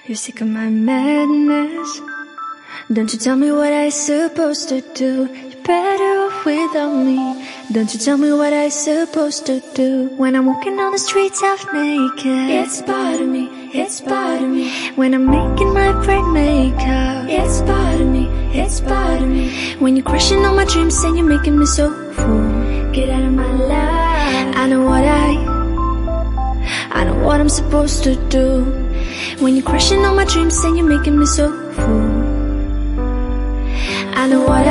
You're sick of my madness. Don't you tell me what I supposed to do. You're better off without me. Don't you tell me what I supposed to do. When I'm walking on the streets half naked, it's bothering me, it's bothering me. When I'm making my break makeup, it's bothering me, it's bothering me. When you're crushing all my dreams and you're making me so full, get out of my life. I know what I'm supposed to do. When you're crushing all my dreams and you're making me so full, I know what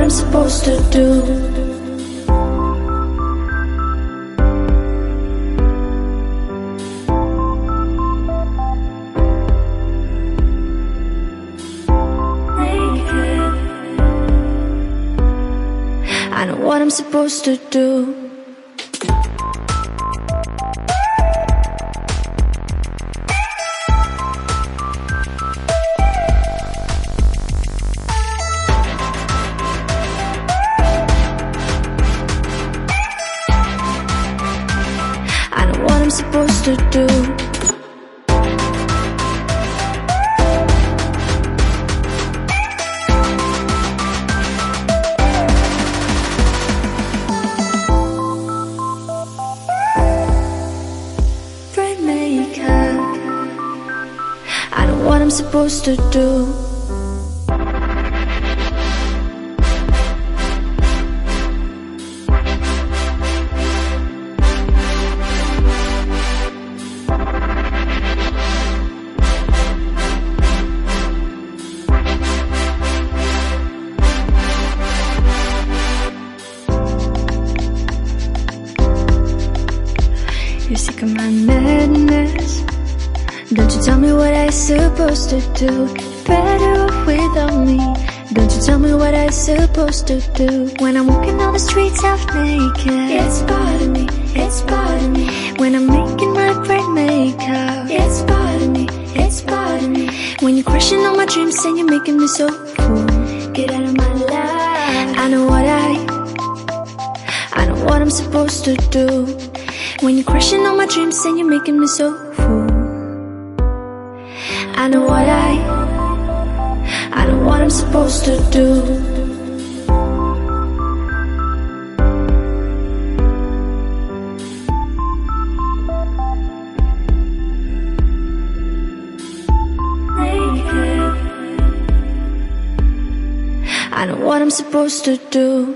I'm supposed to do. I know what I'm supposed to do. I know what I'm supposed to do. I know what I'm supposed to do. You're sick of my madness. Don't you tell me what I supposed to do. You're better off without me. Don't you tell me what I supposed to do. When I'm walking on the streets half naked, it's bothering me, it's bothering me. When I'm making my bright makeup, it's bothering me, it's bothering me. When you're crushing all my dreams and you're making me so full, get out of my life. I know what I'm supposed to do. When you're crushing all my dreams and you're making me so full, I know what I'm supposed to do. I know what I'm supposed to do.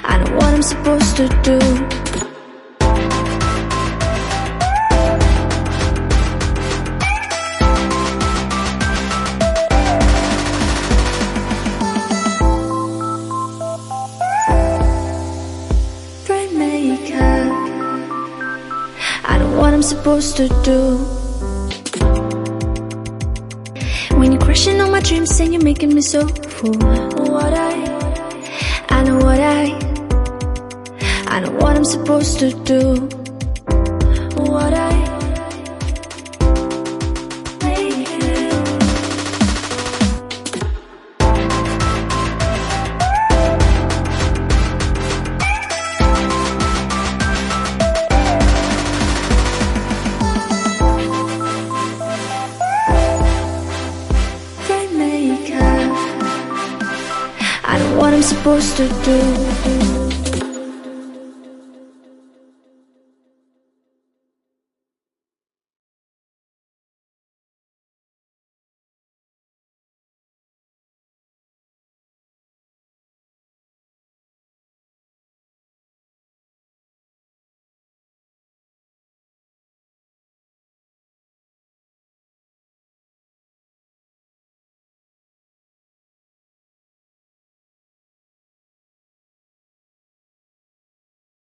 I know what I'm supposed to do. Bright makeup. I know what I'm supposed to do. When you're crushing all my dreams and you're making me so full, I know what I'm supposed to do. Bright makeup. I know what I'm supposed to do.